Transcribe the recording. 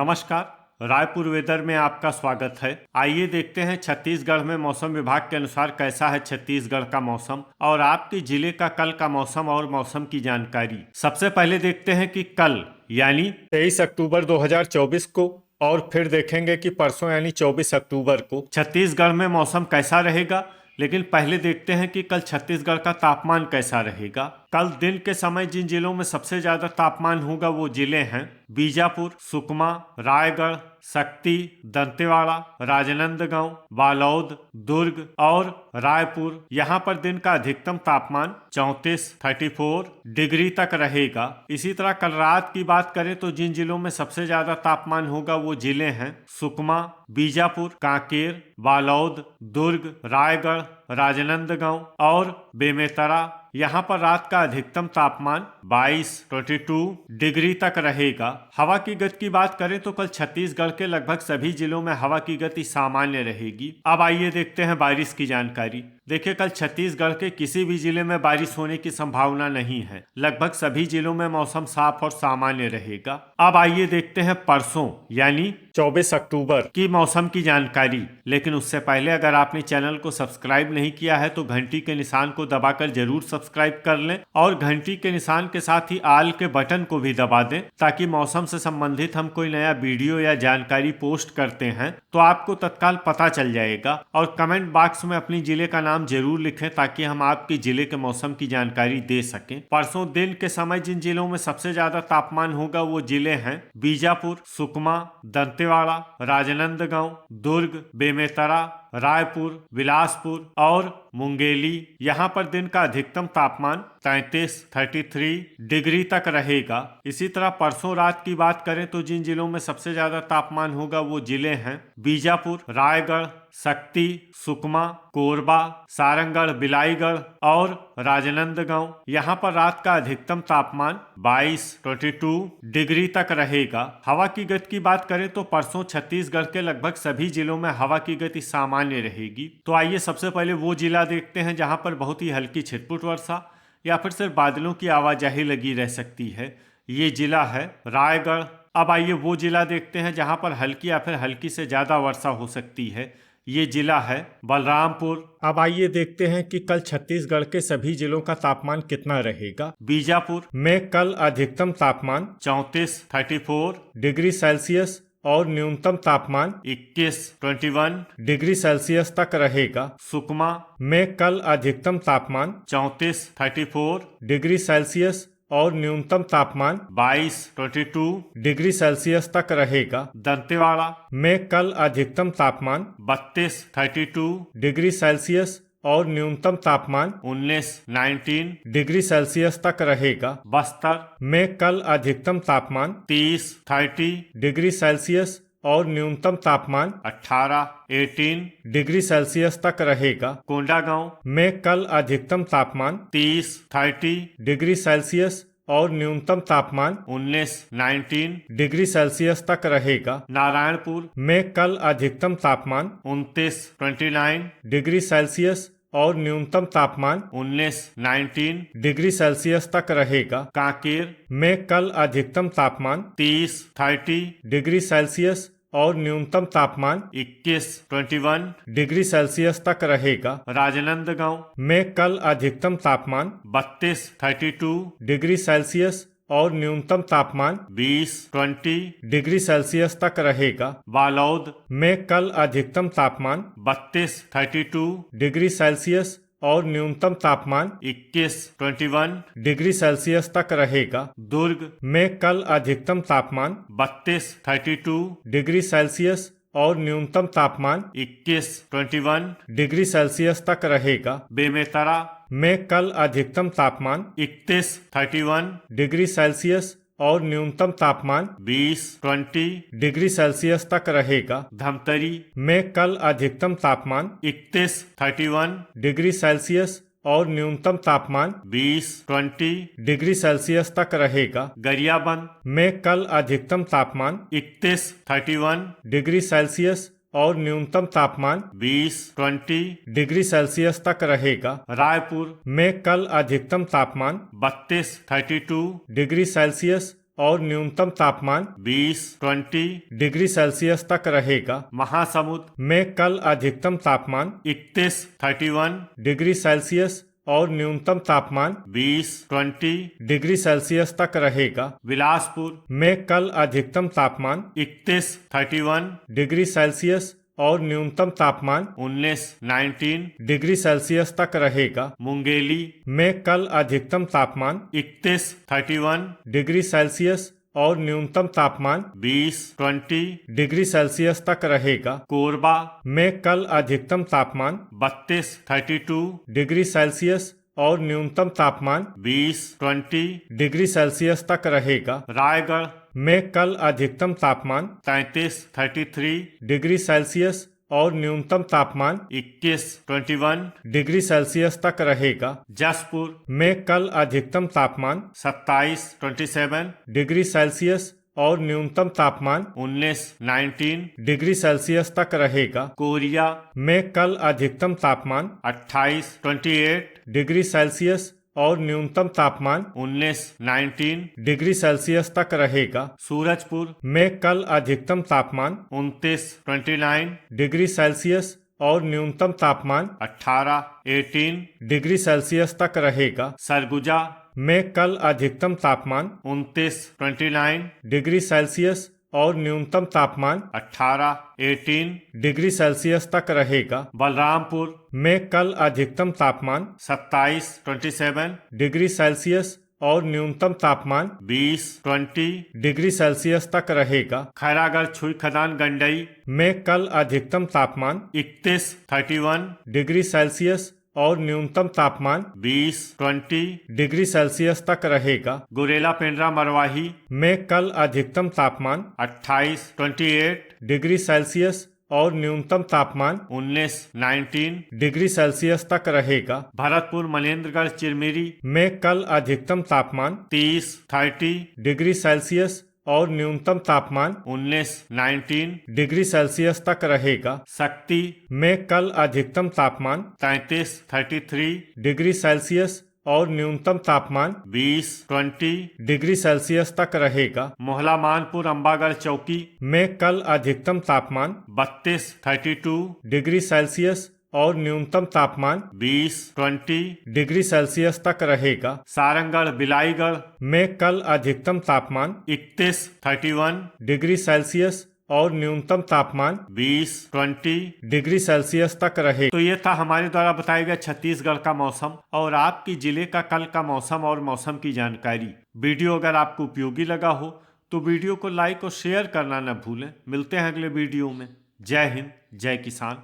नमस्कार। रायपुर वेदर में आपका स्वागत है। आइए देखते हैं छत्तीसगढ़ में मौसम विभाग के अनुसार कैसा है छत्तीसगढ़ का मौसम और आपके जिले का कल का मौसम और मौसम की जानकारी। सबसे पहले देखते हैं कि कल यानी 23 अक्टूबर 2024 को और फिर देखेंगे कि परसों यानी 24 अक्टूबर को छत्तीसगढ़ में मौसम कैसा रहेगा। लेकिन पहले देखते हैं कि कल छत्तीसगढ़ का तापमान कैसा रहेगा। कल दिन के समय जिन जिलों में सबसे ज्यादा तापमान होगा वो जिले हैं बीजापुर, सुकमा, रायगढ़, शक्ति, दंतेवाड़ा, राजनांदगांव, बालोद, दुर्ग और रायपुर। यहाँ पर दिन का अधिकतम तापमान 34 डिग्री तक रहेगा। इसी तरह कल रात की बात करें तो जिन जिलों में सबसे ज्यादा तापमान होगा वो जिले हैं सुकमा, बीजापुर, कांकेर, बालोद, दुर्ग, रायगढ़, राजनांदगांव और बेमेतरा। यहाँ पर रात का अधिकतम तापमान 22 डिग्री तक रहेगा। हवा की गति की बात करें तो कल छत्तीसगढ़ के लगभग सभी जिलों में हवा की गति सामान्य रहेगी। अब आइए देखते हैं बारिश की जानकारी। देखिए, कल छत्तीसगढ़ के किसी भी जिले में बारिश होने की संभावना नहीं है। लगभग सभी जिलों में मौसम साफ और सामान्य रहेगा। अब आइए देखते हैं परसों यानी 24 अक्टूबर की मौसम की जानकारी। लेकिन उससे पहले अगर आपने चैनल को सब्सक्राइब नहीं किया है तो घंटी के निशान को दबाकर जरूर सब्सक्राइब कर लें और घंटी के निशान के साथ ही आल के बटन को भी दबा दें ताकि मौसम से संबंधित हम कोई नया वीडियो या जानकारी पोस्ट करते हैं तो आपको तत्काल पता चल जाएगा। और कमेंट बॉक्स में अपनी जिले का नाम जरूर लिखें ताकि हम आपके जिले के मौसम की जानकारी दे सकें। परसों दिन के समय जिन जिलों में सबसे ज्यादा तापमान होगा वो जिले हैं बीजापुर, सुकमा, दंतेवाड़ा, राजनांदगांव, दुर्ग, बेमेतरा, रायपुर, बिलासपुर और मुंगेली। यहाँ पर दिन का अधिकतम तापमान 33 डिग्री तक रहेगा। इसी तरह परसों रात की बात करें तो जिन जिलों में सबसे ज्यादा तापमान होगा वो जिले हैं बीजापुर, रायगढ़, शक्ति, सुकमा, कोरबा, सारंगढ़, बिलाईगढ़ और राजनांदगांव। यहाँ पर रात का अधिकतम तापमान 22 डिग्री तक रहेगा। हवा की गति की बात करें तो परसों छत्तीसगढ़ के लगभग सभी जिलों में हवा की गति सामान्य रहेगी। तो आइए सबसे पहले वो जिला देखते हैं जहाँ पर बहुत ही हल्की छिटपुट वर्षा या फिर सिर्फ बादलों की आवाजाही लगी रह सकती है। ये जिला है रायगढ़। अब आइए वो जिला देखते हैं जहाँ पर हल्की या फिर हल्की से ज्यादा वर्षा हो सकती है। ये जिला है बलरामपुर। अब आइए देखते हैं कि कल छत्तीसगढ़ के सभी जिलों का तापमान कितना रहेगा। बीजापुर में कल अधिकतम तापमान 34 डिग्री सेल्सियस और न्यूनतम तापमान 21 डिग्री सेल्सियस तक रहेगा। सुकमा में कल अधिकतम तापमान 34 डिग्री सेल्सियस और न्यूनतम तापमान 22 डिग्री सेल्सियस तक रहेगा। दंतेवाड़ा में कल अधिकतम तापमान 32 डिग्री सेल्सियस और न्यूनतम तापमान 19 डिग्री सेल्सियस तक रहेगा। बस्तर में कल अधिकतम तापमान 30 डिग्री सेल्सियस और न्यूनतम तापमान 18 डिग्री सेल्सियस तक रहेगा। कोंडागांव में कल अधिकतम तापमान 30 डिग्री सेल्सियस और न्यूनतम तापमान 19 डिग्री सेल्सियस तक रहेगा। नारायणपुर में कल अधिकतम तापमान 29 डिग्री सेल्सियस और न्यूनतम तापमान 19 डिग्री सेल्सियस तक रहेगा। कांकेर में कल अधिकतम तापमान 30 डिग्री सेल्सियस और न्यूनतम तापमान 21 डिग्री सेल्सियस तक रहेगा। राजनांदगांव में कल अधिकतम तापमान 32 डिग्री सेल्सियस और न्यूनतम तापमान 20 डिग्री सेल्सियस तक रहेगा। बालोद में कल अधिकतम तापमान 32 डिग्री सेल्सियस और न्यूनतम तापमान 21 डिग्री सेल्सियस तक रहेगा। दुर्ग में कल अधिकतम तापमान 32 डिग्री सेल्सियस और न्यूनतम तापमान 21 डिग्री सेल्सियस तक रहेगा। बेमेतरा में कल अधिकतम तापमान 31 डिग्री सेल्सियस और न्यूनतम तापमान 20 डिग्री सेल्सियस तक रहेगा। धमतरी में कल अधिकतम तापमान 31 डिग्री सेल्सियस और न्यूनतम तापमान 20 डिग्री सेल्सियस तक रहेगा। गरियाबंद में कल अधिकतम तापमान 31 डिग्री सेल्सियस और न्यूनतम तापमान 20 डिग्री सेल्सियस तक रहेगा। रायपुर में कल अधिकतम तापमान 32 डिग्री सेल्सियस और न्यूनतम तापमान 20 डिग्री सेल्सियस तक रहेगा। महासमुद्र में कल अधिकतम तापमान 31 डिग्री सेल्सियस और न्यूनतम तापमान 20 डिग्री सेल्सियस तक रहेगा। बिलासपुर में कल अधिकतम तापमान 31 डिग्री सेल्सियस और न्यूनतम तापमान 19 डिग्री सेल्सियस तक रहेगा। मुंगेली में कल अधिकतम तापमान 31 डिग्री सेल्सियस और न्यूनतम तापमान 20 डिग्री सेल्सियस तक रहेगा। कोरबा में कल अधिकतम तापमान 32 डिग्री सेल्सियस और न्यूनतम तापमान 20 डिग्री सेल्सियस तक रहेगा। रायगढ़ में कल अधिकतम तापमान 33 डिग्री सेल्सियस और न्यूनतम तापमान 21 डिग्री सेल्सियस तक रहेगा। जसपुर में कल अधिकतम तापमान 27 डिग्री सेल्सियस और न्यूनतम तापमान 19 डिग्री सेल्सियस तक रहेगा। कोरिया में कल अधिकतम तापमान 28 डिग्री सेल्सियस और न्यूनतम तापमान 19 डिग्री सेल्सियस तक रहेगा। सूरजपुर में कल अधिकतम तापमान 29 डिग्री सेल्सियस और न्यूनतम तापमान 18 डिग्री सेल्सियस तक रहेगा। सरगुजा में कल अधिकतम तापमान 29 डिग्री सेल्सियस और न्यूनतम तापमान 18 डिग्री सेल्सियस तक रहेगा। बलरामपुर में कल अधिकतम तापमान 27 डिग्री सेल्सियस और न्यूनतम तापमान 20 डिग्री सेल्सियस तक रहेगा। खैरागढ़ छुई खदान गंडई में कल अधिकतम तापमान 31 डिग्री सेल्सियस और न्यूनतम तापमान 20 डिग्री सेल्सियस तक रहेगा। गुरेला पेंड्रा मरवाही में कल अधिकतम तापमान 28 डिग्री सेल्सियस और न्यूनतम तापमान 19 डिग्री सेल्सियस तक रहेगा। भरतपुर मनेन्द्रगढ़ चिरमिरी में कल अधिकतम तापमान 30 डिग्री सेल्सियस और न्यूनतम तापमान 19 डिग्री सेल्सियस तक रहेगा। शक्ति में कल अधिकतम तापमान 33 डिग्री सेल्सियस और न्यूनतम तापमान 20 डिग्री सेल्सियस तक रहेगा। मोहला मानपुर अम्बागढ़ चौकी में कल अधिकतम तापमान 32 डिग्री सेल्सियस और न्यूनतम तापमान 20 डिग्री सेल्सियस तक रहेगा। सारंगगढ़ बिलाईगढ़ में कल अधिकतम तापमान 31 डिग्री सेल्सियस और न्यूनतम तापमान 20 डिग्री सेल्सियस तक रहे। तो ये था हमारे द्वारा बताया गया छत्तीसगढ़ का मौसम और आपकी जिले का कल का मौसम और मौसम की जानकारी। वीडियो अगर आपको उपयोगी लगा हो तो वीडियो को लाइक और शेयर करना न भूलें। मिलते हैं अगले वीडियो में। जय हिंद, जय किसान।